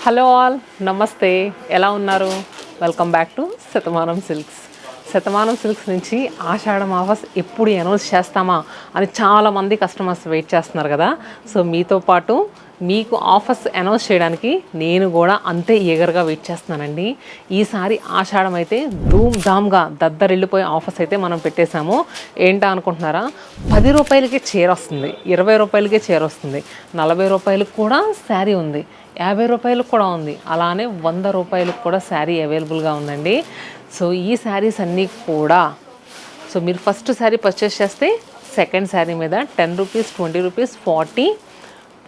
Hello all, నమస్తే. ఎలా ఉన్నారు? Welcome back to Shatamanam silks. Shatamanam silks నుంచి ఆషాఢం ఆఫర్స్ ఎప్పుడు అనౌన్స్ చేస్తామా అని చాలామంది కస్టమర్స్ వెయిట్ చేస్తున్నారు కదా. సో మీతో పాటు మీకు ఆఫర్స్ అనౌన్స్ చేయడానికి నేను కూడా అంతే ఈగర్గా వెయిట్ చేస్తున్నానండి. ఈసారి ఆషాఢం అయితే ధూమ్ ధామ్గా దద్దరిల్లిపోయే ఆఫర్స్ అయితే మనం పెట్టేశాము. ఏంటా అనుకుంటున్నారా? 10 రూపాయలకే చీర వస్తుంది, 20 రూపాయలకే చీర వస్తుంది, 40 రూపాయలకు కూడా శారీ ఉంది, 50 రూపాయలకు కూడా ఉంది, అలానే 100 రూపాయలకు కూడా శారీ అవైలబుల్గా ఉందండి. సో ఈ శారీస్ అన్నీ కూడా మీరు ఫస్ట్ శారీ పర్చేస్ చేస్తే సెకండ్ శారీ మీద 10 రూపీస్, 20 రూపీస్, 40,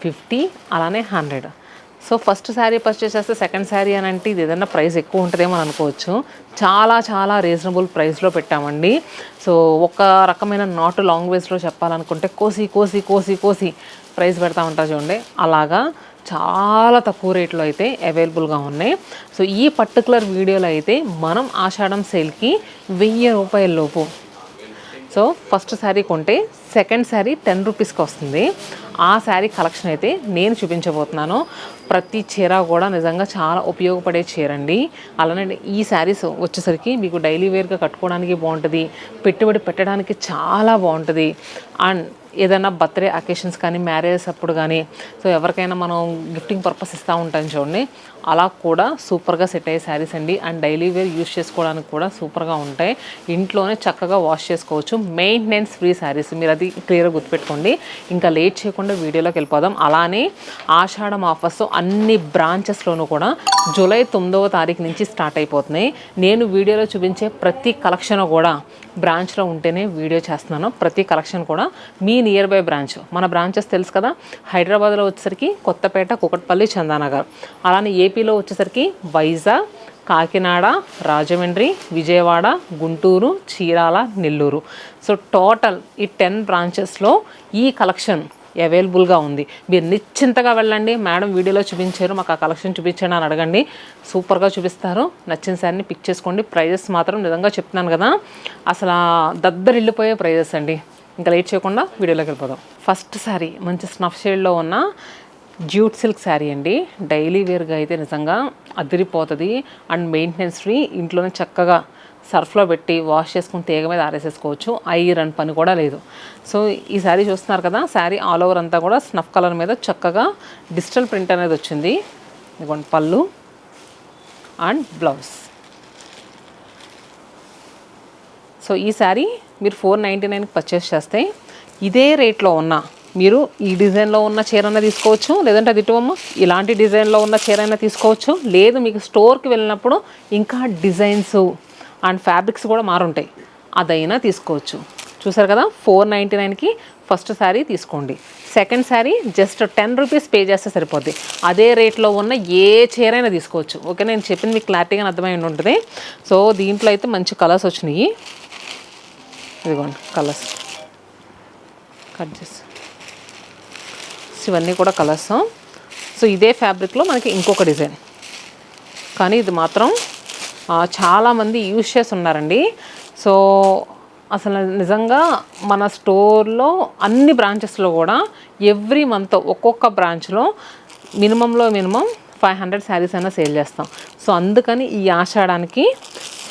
50 అలానే 100. సో ఫస్ట్ శారీ పర్చేస్ చేస్తే సెకండ్ శారీ అని అంటే ఇది ఏదైనా ప్రైస్ ఎక్కువ ఉంటుందేమో అని అనుకోవచ్చు. చాలా చాలా రీజనబుల్ ప్రైస్లో పెట్టామండి. సో ఒక రకమైన నాటు లాంగ్వేజ్లో చెప్పాలనుకుంటే కోసి కోసి కోసి కోసి ప్రైస్ పెడతా ఉంటారు చూడండి, అలాగా చాలా తక్కువ రేట్లో అయితే అవైలబుల్గా ఉన్నాయి. సో ఈ పర్టికులర్ వీడియోలో అయితే మనం ఆషాఢం సేల్కి 1000 రూపాయల లోపు. సో ఫస్ట్ శారీ కొంటే సెకండ్ శారీ 10 రూపీస్కి వస్తుంది. ఆ శారీ కలెక్షన్ అయితే నేను చూపించబోతున్నాను. ప్రతి చీర కూడా నిజంగా చాలా ఉపయోగపడే చీర అండి. అలానే ఈ శారీస్ వచ్చేసరికి మీకు డైలీ వేర్గా కట్టుకోవడానికి బాగుంటుంది, పెట్టుబడి పెట్టడానికి చాలా బాగుంటుంది. అండ్ ఏదైనా బర్త్డే అకేషన్స్ కానీ, మ్యారేజెస్ అప్పుడు కానీ, సో ఎవరికైనా మనం గిఫ్టింగ్ పర్పస్ ఇస్తూ ఉంటాం చూడండి, అలా కూడా సూపర్గా సెట్ అయ్యే శారీస్ అండి. అండ్ డైలీ వేర్ యూజ్ చేసుకోవడానికి కూడా సూపర్గా ఉంటాయి. ఇంట్లోనే చక్కగా వాష్ చేసుకోవచ్చు. మెయింటెనెన్స్ ఫ్రీ శారీస్, మీరు అది క్లియర్గా గుర్తుపెట్టుకోండి. ఇంకా లేట్ చేయకుండా వీడియోలోకి వెళ్ళిపోదాం. అలానే ఆషాఢం ఆఫర్స్ అన్ని బ్రాంచెస్లోనూ కూడా జూలై 9వ తారీఖు నుంచి స్టార్ట్ అయిపోతున్నాయి. నేను వీడియోలో చూపించే ప్రతి కలెక్షన్ కూడా బ్రాంచ్లో ఉంటేనే వీడియో చేస్తున్నాను. ప్రతి కలెక్షన్ కూడా మీ నియర్ బై బ్రాంచ్, మన బ్రాంచెస్ తెలుసు కదా, హైదరాబాద్లో వచ్చేసరికి కొత్తపేట, కుకట్పల్లి, చందానగర్. అలానే ఏపీలో వచ్చేసరికి వైజాగ్, కాకినాడ, రాజమండ్రి, విజయవాడ, గుంటూరు, చీరాల, నెల్లూరు. సో టోటల్ ఈ 10 బ్రాంచెస్లో ఈ కలెక్షన్ అవైలబుల్గా ఉంది. మీరు నిశ్చింతగా వెళ్ళండి. మేడం వీడియోలో చూపించారు, మాకు ఆ కలెక్షన్ చూపించండి అని అడగండి, సూపర్గా చూపిస్తారు. నచ్చిన శారీని పిక్ చేసుకోండి. ప్రైజెస్ మాత్రం నిజంగా చెప్తున్నాను కదా, అసలు దద్దరిల్లిపోయే ప్రైజెస్ అండి. ఇంకా లేట్ చేయకుండా వీడియోలోకి వెళ్ళిపోదాం. ఫస్ట్ శారీ మంచి స్నఫ్ షేడ్లో ఉన్న జ్యూట్ సిల్క్ శారీ అండి. డైలీ వేర్గా అయితే నిజంగా అదిరిపోతుంది. అండ్ మెయింటెనెన్స్ ఫ్రీ, ఇంట్లోనే చక్కగా సర్ఫ్లో పెట్టి వాష్ చేసుకుని తీగ మీద ఆరేసేసుకోవచ్చు. ఐరన్ పని కూడా లేదు. సో ఈ శారీ చూస్తున్నారు కదా, శారీ ఆల్ ఓవర్ అంతా కూడా స్నఫ్ కలర్ మీద చక్కగా డిజిటల్ ప్రింట్ అనేది వచ్చింది. ఇదిగోండి పళ్ళు అండ్ బ్లౌజ్. సో ఈ శారీ మీరు 499కి పర్చేస్ చేస్తే ఇదే రేట్లో ఉన్న మీరు ఈ డిజైన్లో ఉన్న చీరైనా తీసుకోవచ్చు, లేదంటే అది ఇటువమ్మ ఇలాంటి డిజైన్లో ఉన్న చీరైనా తీసుకోవచ్చు. లేదు మీకు స్టోర్కి వెళ్ళినప్పుడు ఇంకా డిజైన్స్ అండ్ ఫ్యాబ్రిక్స్ కూడా మారుంటాయి, అదైనా తీసుకోవచ్చు. చూసారు కదా, 499కి ఫస్ట్ శారీ తీసుకోండి. Second sari just 10 rupees pay చేస్తే సరిపోద్ది. అదే రేట్లో ఉన్న ఏ చీరైనా తీసుకోవచ్చు. ఓకే, నేను చెప్పింది మీకు క్లారిటీగా అర్థమై ఉంటుంది. సో దీంట్లో అయితే మంచి కలర్స్ వచ్చినాయి. ఇదిగోండి కలర్స్ కట్ చేసి, ఇవన్నీ కూడా కలర్స్. సో ఇదే ఫ్యాబ్రిక్లో మనకి ఇంకొక డిజైన్, కానీ ఇది మాత్రం చాలామంది యూజ్ చేసి ఉన్నారండి. సో అసలు నిజంగా మన స్టోర్లో అన్ని బ్రాంచెస్లో కూడా ఎవ్రీ మంత్ ఒక్కొక్క బ్రాంచ్లో మినిమం 500 శారీస్ అయినా సేల్ చేస్తాం. సో అందుకని ఈ ఆషాఢానికి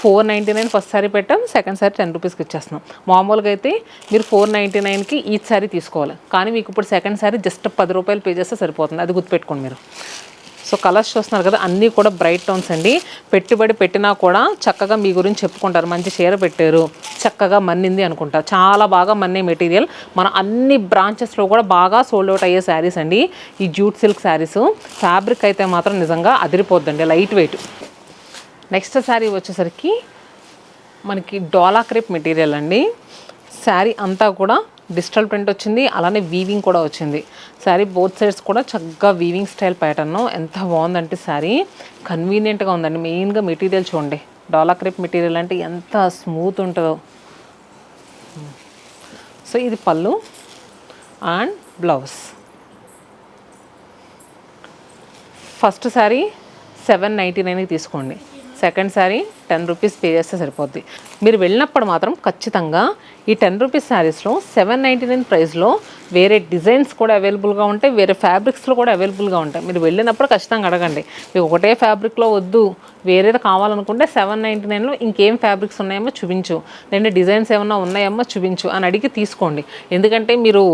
499 ఫస్ట్ శారీ పెట్టాం, సెకండ్ శారీ 10 రూపీస్కి ఇచ్చేస్తున్నాం. మామూలుగా అయితే మీరు 499కి ఈ శారీ తీసుకోవాలి, కానీ మీకు ఇప్పుడు సెకండ్ శారీ జస్ట్ 10 రూపాయలు పే చేస్తే సరిపోతుంది. అది గుర్తుపెట్టుకోండి మీరు. సో కలర్స్ చూస్తున్నారు కదా, అన్నీ కూడా బ్రైట్ టోన్స్ అండి. పెట్టుబడి పెట్టినా కూడా చక్కగా మీ గురించి చెప్పుకుంటారు, మంచి చీర పెట్టారు, చక్కగా మన్నింది అనుకుంటారు. చాలా బాగా మన్నే మెటీరియల్. మన అన్ని బ్రాంచెస్లో కూడా బాగా సోల్డ్ అవుట్ అయ్యే శారీస్ అండి ఈ జ్యూట్ సిల్క్ శారీస్. ఫ్యాబ్రిక్ అయితే మాత్రం నిజంగా అదిరిపోద్దండి, లైట్ వెయిట్. నెక్స్ట్ శారీ వచ్చేసరికి మనకి డోలా క్రేప్ మెటీరియల్ అండి. శారీ అంతా కూడా డిజిటల్ ప్రింట్ వచ్చింది, అలానే వీవింగ్ కూడా వచ్చింది. శారీ బోత్ సైడ్స్ కూడా చక్కగా వీవింగ్ స్టైల్ ప్యాటర్న్. ఎంత బాగుందంటే శారీ కన్వీనియంట్గా ఉందండి. మెయిన్గా మెటీరియల్ చూడండి, డోలా క్రేప్ మెటీరియల్ అంటే ఎంత స్మూత్ ఉంటుందో. సో ఇది పళ్ళు అండ్ బ్లౌజ్. ఫస్ట్ శారీ 799కి తీసుకోండి, సెకండ్ శారీ 10 రూపీస్ పే చేస్తే సరిపోద్ది. మీరు వెళ్ళినప్పుడు మాత్రం ఖచ్చితంగా ఈ 10 రూపీస్ శారీస్లో 799 ప్రైస్లో వేరే డిజైన్స్ కూడా అవైలబుల్గా ఉంటాయి, వేరే ఫ్యాబ్రిక్స్లో కూడా అవైలబుల్గా ఉంటాయి. మీరు వెళ్ళినప్పుడు ఖచ్చితంగా అడగండి, మీకు ఒకటే ఫ్యాబ్రిక్లో వద్దు వేరేది కావాలనుకుంటే 799లో ఇంకేం ఫ్యాబ్రిక్స్ ఉన్నాయేమో చూపించు, లేదంటే డిజైన్స్ ఏమన్నా ఉన్నాయేమో చూపించు అని అడిగి తీసుకోండి. ఎందుకంటే మీరు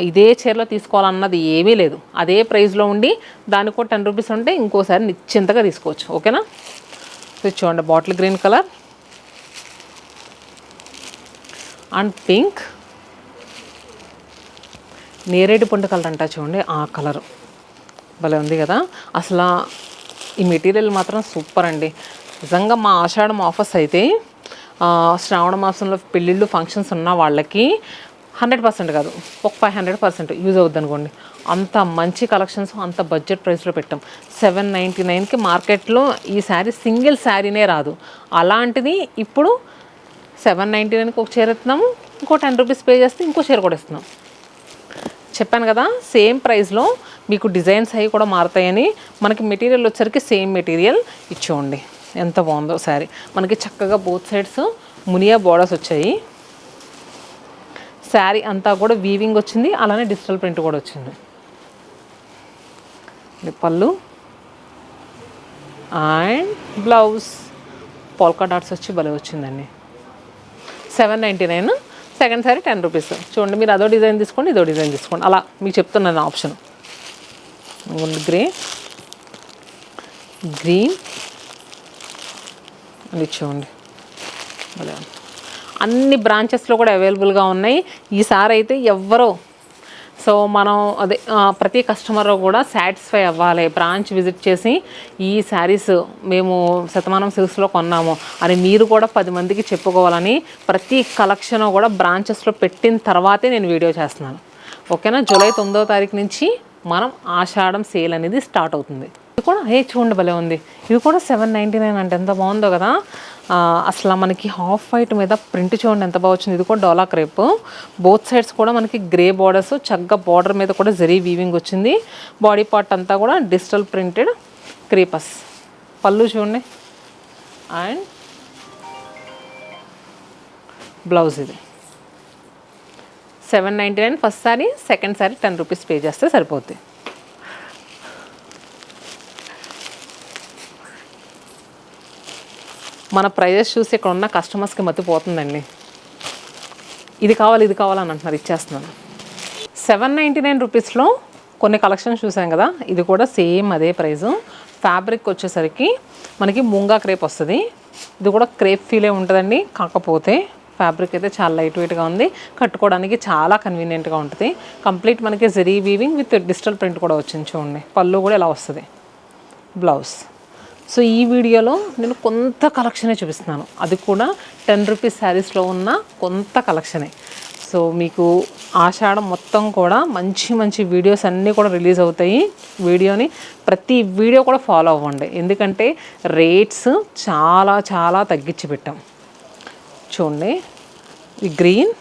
ఇదే చీరలో తీసుకోవాలన్నది ఏమీ లేదు. అదే ప్రైస్లో ఉండి దానికి కూడా 10 రూపీస్ ఉంటే ఇంకోసారి నిశ్చింతగా తీసుకోవచ్చు. ఓకేనా? సో చూడండి, bottle green colour and pink, నేరేడు పండు కలర్ అంటా చూడండి, ఆ కలర్ భలే ఉంది కదా. అసలు ఈ మెటీరియల్ మాత్రం సూపర్ అండి. నిజంగా మా ఆషాఢం ఆఫర్స్ అయితే శ్రావణ మాసంలో పెళ్ళిళ్ళు ఫంక్షన్స్ ఉన్న వాళ్ళకి 100% కాదు, ఒక 500% యూజ్ అవుద్ది అనుకోండి. అంత మంచి కలెక్షన్స్ అంత బడ్జెట్ ప్రైస్లో పెట్టాం. 799కి మార్కెట్లో ఈ శారీ సింగిల్ శారీనే రాదు. అలాంటిది ఇప్పుడు 799కి ఒక చీర ఇస్తున్నాము, ఇంకో 10 రూపీస్ పే చేస్తే ఇంకో చీర కూడా ఇస్తున్నాం. చెప్పాను కదా, సేమ్ ప్రైస్లో మీకు డిజైన్స్ అవి కూడా మారుతాయని. మనకి మెటీరియల్ వచ్చరికి సేమ్ మెటీరియల్ ఇచ్చేయండి. ఎంత బాగుందో శారీ. మనకి చక్కగా బోత్ సైడ్స్ మునియా బోర్డర్స్ వచ్చాయి. శారీ అంతా కూడా వీవింగ్ వచ్చింది, అలానే డిజిటల్ ప్రింట్ కూడా వచ్చింది. పళ్ళు అండ్ బ్లౌజ్ పోల్కా డాట్స్ వచ్చి భలే వచ్చిందండి. 799, సెకండ్ సారీ 10 రూపీస్. చూడండి, మీరు అదో డిజైన్ తీసుకోండి, ఇదో డిజైన్ తీసుకోండి, అలా మీకు చెప్తున్నాను ఆప్షన్. గ్రీన్ అని చూడండి, అన్ని బ్రాంచెస్లో కూడా అవైలబుల్గా ఉన్నాయి. ఈసారి అయితే ఎవ్వరో మనం అదే ప్రతి కస్టమర్ కూడా సాటిస్ఫై అవ్వాలి, బ్రాంచ్ విజిట్ చేసి ఈ శారీస్ మేము శతమానం సిల్క్స్లో కొన్నాము అని మీరు కూడా 10 మందికి చెప్పుకోవాలని ప్రతి కలెక్షన్ కూడా బ్రాంచెస్లో పెట్టిన తర్వాతే నేను వీడియో చేస్తున్నాను. ఓకేనా? జూలై 9వ తారీఖు నుంచి మనం ఆషాఢం సేల్ అనేది స్టార్ట్ అవుతుంది. ఇది కూడా చూడండి భలే ఉంది. ఇది కూడా 799 అంటే ఎంత బాగుందో కదా. అసలు మనకి హాఫ్ వైట్ మీద ప్రింట్ చూడండి ఎంత బాగా వచ్చింది. ఇది కూడా డోలా క్రేప్, బోత్ సైడ్స్ కూడా మనకి గ్రే బార్డర్స్, చక్కగా బార్డర్ మీద కూడా జరీ వీవింగ్ వచ్చింది. బాడీ పార్ట్ అంతా కూడా డిజిటల్ ప్రింటెడ్ క్రీపస్. పళ్ళు చూడండి అండ్ బ్లౌజ్. ఇది 799 first sorry, second sorry 10 rupees pay చేస్తే సరిపోద్ది. మన ప్రైజెస్ చూసి ఇక్కడ ఉన్న కస్టమర్స్కి మతిపోతుందండి. ఇది కావాలి ఇది కావాలని అంటున్నారు, ఇచ్చేస్తున్నాను. 799 రూపీస్లో కొన్ని కలెక్షన్స్ చూసాం కదా, ఇది కూడా సేమ్ అదే ప్రైజు. ఫ్యాబ్రిక్ వచ్చేసరికి మనకి ముంగా క్రేప్ వస్తుంది. ఇది కూడా క్రేప్ ఫీలే ఉంటుందండి, కాకపోతే ఫ్యాబ్రిక్ అయితే చాలా లైట్ వెయిట్గా ఉంది, కట్టుకోవడానికి చాలా కన్వీనియంట్గా ఉంటుంది. కంప్లీట్ మనకి zari weaving with digital print కూడా వచ్చింది చూడండి. పళ్ళు కూడా ఇలా వస్తుంది, బ్లౌజ్. సో ఈ వీడియోలో నేను కొంత కలెక్షనే చూపిస్తున్నాను, అది కూడా 10 రూపీస్ శారీస్లో ఉన్న కొంత కలెక్షనే. సో మీకు ఆషాఢం మొత్తం కూడా మంచి మంచి వీడియోస్ అన్నీ కూడా రిలీజ్ అవుతాయి. వీడియోని ప్రతి వీడియో కూడా ఫాలో అవ్వండి, ఎందుకంటే రేట్స్ చాలా చాలా తగ్గించి పెట్టాం. చూడండి, ఈ green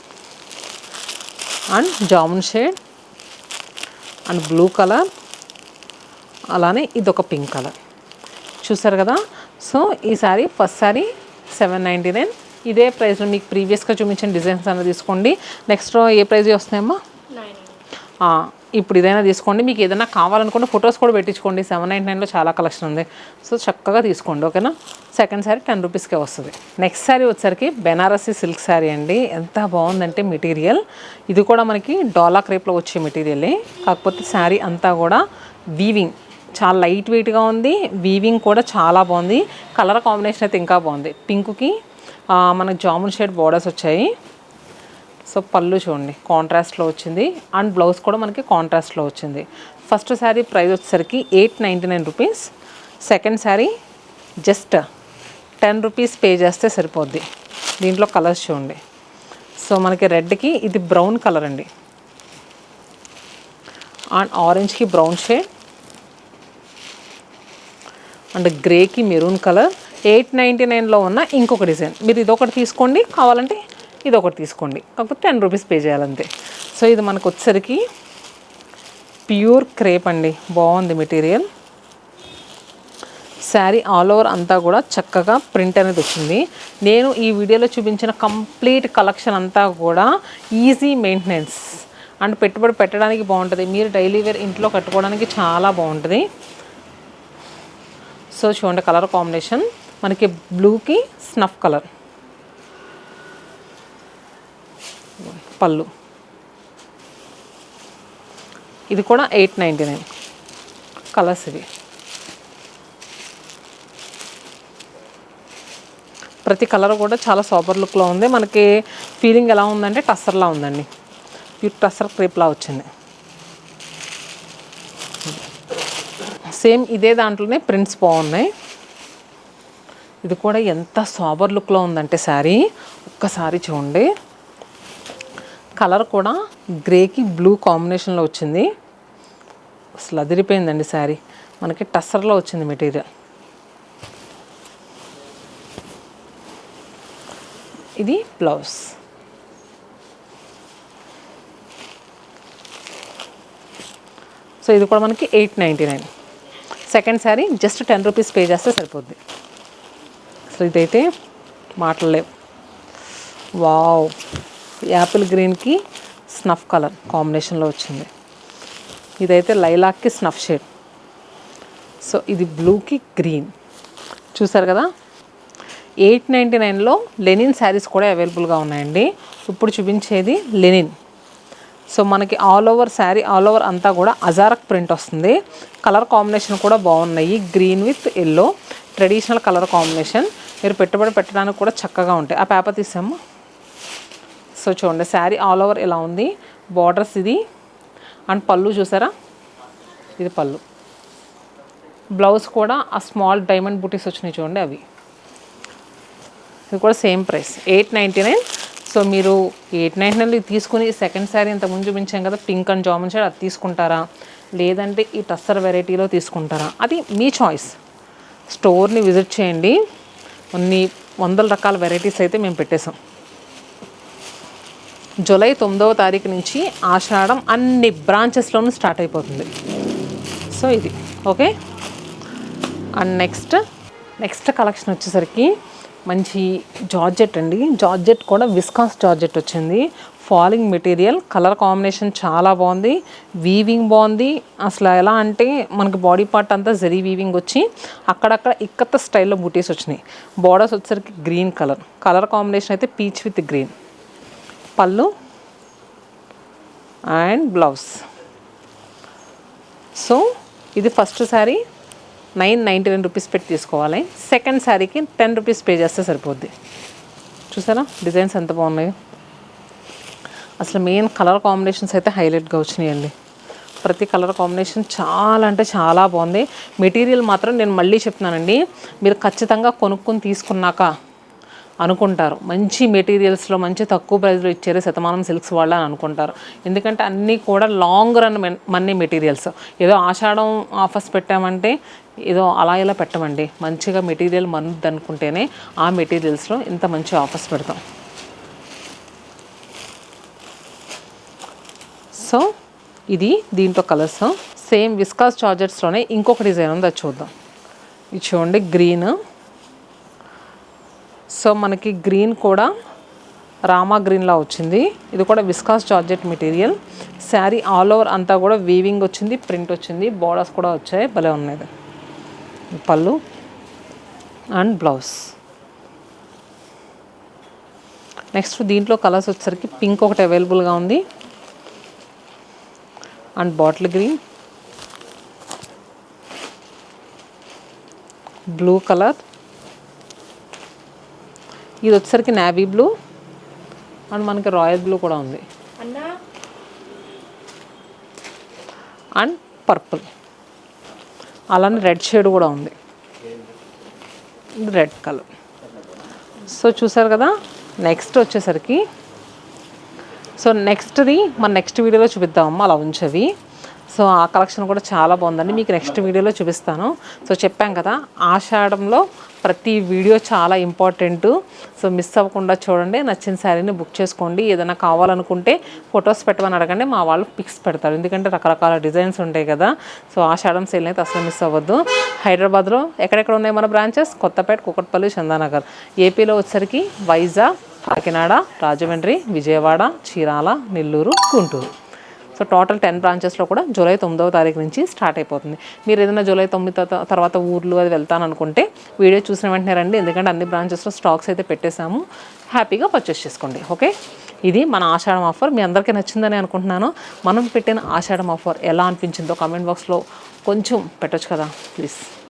and jamun shade and blue colour, అలానే ఇదొక పింక్ కలర్ చూసారు కదా. సో ఈ సారీ ఫస్ట్ సారీ 799. ఇదే ప్రైస్లో మీకు ప్రీవియస్గా చూపించిన డిజైన్స్ అన్న తీసుకోండి. Next a prize వస్తున్నాయమ్మా? ఇప్పుడు ఇదైనా తీసుకోండి. మీకు ఏదైనా కావాలనుకుంటే ఫొటోస్ కూడా పెట్టించుకోండి. 799లో చాలా కలెక్షన్ ఉంది, సో చక్కగా తీసుకోండి. ఓకేనా? సెకండ్ శారీ 10 రూపీస్కే వస్తుంది. నెక్స్ట్ శారీ వచ్చేసరికి బెనారసీ సిల్క్ శారీ అండి. ఎంత బాగుందంటే మెటీరియల్, ఇది కూడా మనకి డోలా క్రేప్లో వచ్చే మెటీరియలే, కాకపోతే శారీ అంతా కూడా వీవింగ్ చాలా లైట్ వెయిట్గా ఉంది. వీవింగ్ కూడా చాలా బాగుంది. కలర్ కాంబినేషన్ అయితే ఇంకా బాగుంది. పింక్కి మనకు జామున్ షేడ్ బోర్డర్స్ వచ్చాయి. సో పళ్ళు చూడండి కాంట్రాస్ట్లో వచ్చింది, అండ్ బ్లౌజ్ కూడా మనకి కాంట్రాస్ట్లో వచ్చింది. ఫస్ట్ శారీ ప్రైస్ వచ్చేసరికి 899 rupees. Second sari just 10 rupees pay చేస్తే సరిపోద్ది. దీంట్లో కలర్స్ చూడండి. సో మనకి రెడ్కి ఇది బ్రౌన్ కలర్ అండి, అండ్ ఆరెంజ్కి బ్రౌన్ షేడ్, అండ్ గ్రేకి మెరూన్ కలర్. 899లో ఉన్న ఇంకొక డిజైన్. మీరు ఇదొకటి తీసుకోండి, కావాలంటే ఇదొకటి తీసుకోండి, కాకపోతే 10 రూపీస్ పే చేయాలంతే. సో ఇది మనకు వచ్చేసరికి ప్యూర్ క్రేప్ అండి, బాగుంది మెటీరియల్. శారీ ఆల్ ఓవర్ అంతా కూడా చక్కగా ప్రింట్ అనేది వచ్చింది. నేను ఈ వీడియోలో చూపించిన కంప్లీట్ కలెక్షన్ అంతా కూడా ఈజీ మెయింటెనెన్స్ అండ్ పెట్టుబడి పెట్టడానికి బాగుంటుంది. మీరు డైలీ వేర్ ఇంట్లో కట్టుకోవడానికి చాలా బాగుంటుంది. సో చూడండి కలర్ కాంబినేషన్ మనకి బ్లూకి స్నఫ్ కలర్, పళ్ళు. ఇది కూడా 899 కలర్స్ ఇవి. ప్రతి కలర్ కూడా చాలా సూపర్ లుక్లో ఉంది. మనకి ఫీలింగ్ ఎలా ఉందంటే టస్సర్లా ఉందండి, ప్యూర్ టస్సర్ క్రేప్లా వచ్చింది. సేమ్ ఇదే దాంట్లోనే ప్రింట్స్ బాగున్నాయి. ఇది కూడా ఎంత సూపర్ లుక్లో ఉందంటే శారీ ఒక్కసారి చూడండి. కలర్ కూడా గ్రేకి బ్లూ కాంబినేషన్లో వచ్చింది. అసలు అదిరిపోయిందండి శారీ. మనకి టస్సర్లో వచ్చింది మెటీరియల్. ఇది బ్లౌజ్. సో ఇది కూడా మనకి 899. Second sari just 10 rupees pay చేస్తే సరిపోద్ది. అసలు ఇదైతే మాటలేవు. వావ్, యాపిల్ గ్రీన్కి స్నఫ్ కలర్ కాంబినేషన్లో వచ్చింది. ఇదైతే లైలాక్కి స్నఫ్ షేడ్. సో ఇది బ్లూకి గ్రీన్. చూసారు కదా. 899లో లెనిన్ శారీస్ కూడా అవైలబుల్గా ఉన్నాయండి. ఇప్పుడు చూపించేది లెనిన్. సో మనకి all over sari all over అంతా కూడా అజారక్ ప్రింట్ వస్తుంది. కలర్ కాంబినేషన్ కూడా బాగున్నాయి. Green with yellow traditional colour combination. మీరు పెట్టుబడి పెట్టడానికి కూడా చక్కగా ఉంటాయి. ఆ పేపర్ తీసాము. సో చూడండి శారీ ఆల్ ఓవర్ ఇలా ఉంది. బార్డర్స్ ఇది అండ్ పళ్ళు చూసారా, ఇది పళ్ళు. బ్లౌజ్ కూడా ఆ స్మాల్ డైమండ్ బూటీస్ వచ్చినాయి చూడండి అవి. ఇది కూడా సేమ్ ప్రైస్ 899. సో మీరు 899 తీసుకుని సెకండ్ శారీ ఇంత ముందు చూపించాం కదా పింక్ అండ్ జామన్ షేడ్, అది తీసుకుంటారా లేదంటే ఈ టస్సర్ వెరైటీలో తీసుకుంటారా అది మీ చాయిస్. స్టోర్ని విజిట్ చేయండి. కొన్ని వందల రకాల వెరైటీస్ అయితే మేము పెట్టేసాం. జూలై 9వ తారీఖు నుంచి ఆషాఢం అన్ని బ్రాంచెస్లోనూ స్టార్ట్ అయిపోతుంది. సో ఇది ఓకే. అండ్ నెక్స్ట్ కలెక్షన్ వచ్చేసరికి మంచి జార్జెట్ అండి. జార్జెట్ కూడా విస్కాస్ జార్జెట్ వచ్చింది. ఫాలింగ్ మెటీరియల్, కలర్ కాంబినేషన్ చాలా బాగుంది. వీవింగ్ బాగుంది. అసలు ఎలా అంటే మనకి బాడీ పార్ట్ అంతా జరీ వీవింగ్ వచ్చి అక్కడక్కడ ఇక్కత్త స్టైల్లో బూటీస్ వచ్చినాయి. బార్డర్స్ వచ్చేసరికి గ్రీన్ కలర్ కాంబినేషన్ అయితే పీచ్ విత్ గ్రీన్. పళ్ళు అండ్ బ్లౌజ్. సో ఇది ఫస్ట్ శారీ 999 రూపీస్ పెట్టి తీసుకోవాలి. సెకండ్ శారీకి 10 రూపీస్ పే చేస్తే సరిపోద్ది. చూసారా డిజైన్స్ ఎంత బాగున్నాయో. అసలు మెయిన్ కలర్ కాంబినేషన్స్ అయితే హైలైట్గా వచ్చినాయండి. ప్రతి కలర్ కాంబినేషన్ చాలా అంటే చాలా బాగుంది. మెటీరియల్ మాత్రం నేను మళ్ళీ చెప్తున్నానండి, మీరు ఖచ్చితంగా కొనుక్కొని తీసుకున్నాక అనుకుంటారు మంచి మెటీరియల్స్లో మంచి తక్కువ ప్రైస్లో ఇచ్చారు శతమానం సిల్క్స్ వాళ్ళు అని అనుకుంటారు. ఎందుకంటే అన్నీ కూడా లాంగ్ రన్ మనీ మెటీరియల్స్. ఏదో ఆషాఢం ఆఫర్స్ పెట్టామంటే ఏదో అలా ఇలా పెట్టమండి. మంచిగా మెటీరియల్ మనది అనుకుంటేనే ఆ మెటీరియల్స్లో ఇంత మంచి ఆఫర్స్ పెడతాం. సో ఇది దీంట్లో కలర్స్ సేమ్ విస్కాస్ జార్జెట్స్లోనే ఇంకొక డిజైన్ ఉంది, అది చూద్దాం. ఇది చూడండి గ్రీన్. సో మనకి గ్రీన్ కూడా రామా గ్రీన్లా వచ్చింది. ఇది కూడా viscous georgette material. Sari all over అంతా కూడా వీవింగ్ వచ్చింది, ప్రింట్ వచ్చింది, బార్డర్స్ కూడా వచ్చాయి, భలే ఉన్నాయి. పళ్ళు అండ్ బ్లౌజ్. నెక్స్ట్ దీంట్లో కలర్స్ వచ్చేసరికి పింక్ ఒకటి అవైలబుల్గా ఉంది and bottle green, blue colour, ఇది వచ్చేసరికి నేవీ బ్లూ అండ్ మనకి రాయల్ బ్లూ కూడా ఉంది అండ్ పర్పుల్, అలానే రెడ్ షేడ్ కూడా ఉంది, రెడ్ కలర్. సో చూసారు కదా. నెక్స్ట్ వచ్చేసరికి సో నెక్స్ట్ది మన నెక్స్ట్ వీడియోలో చూపిద్దామమ్మా, అలా ఉంచవి. సో ఆ కలెక్షన్ కూడా చాలా బాగుందండి, మీకు నెక్స్ట్ వీడియోలో చూపిస్తాను. సో చెప్పాం కదా, ఆషాఢంలో ప్రతి వీడియో చాలా ఇంపార్టెంట్. సో మిస్ అవ్వకుండా చూడండి, నచ్చిన శారీని బుక్ చేసుకోండి. ఏదైనా కావాలనుకుంటే ఫొటోస్ పెట్టమని అడగండి, మా వాళ్ళు పిక్స్ పెడతారు. ఎందుకంటే రకరకాల డిజైన్స్ ఉంటాయి కదా. సో ఆషాఢం సేల్ అయితే అసలు మిస్ అవ్వద్దు. హైదరాబాద్లో ఎక్కడెక్కడ ఉన్నాయి మన బ్రాంచెస్? కొత్తపేట, కూకట్పల్లి, చందానగర్. ఏపీలో వచ్చేసరికి వైజాగ్, కాకినాడ, రాజమండ్రి, విజయవాడ, చీరాల, నెల్లూరు, గుంటూరు. సో టోటల్ 10 బ్రాంచెస్లో కూడా జూలై 9వ తారీఖు నుంచి స్టార్ట్ అయిపోతుంది. మీరు ఏదైనా జూలై 9 తర్వాత ఊర్లు అది వెళ్తాననుకుంటే వీడియో చూసిన వెంటనే రండి, ఎందుకంటే అన్ని బ్రాంచెస్లో స్టాక్స్ అయితే పెట్టేశాము. హ్యాపీగా పర్చేస్ చేసుకోండి. ఓకే, ఇది మన ఆషాఢం ఆఫర్. మీ అందరికీ నచ్చిందని అనుకుంటున్నాను. మనం పెట్టిన ఆషాఢం ఆఫర్ ఎలా అనిపించిందో కామెంట్ బాక్స్లో కొంచెం పెట్టొచ్చు కదా ప్లీజ్.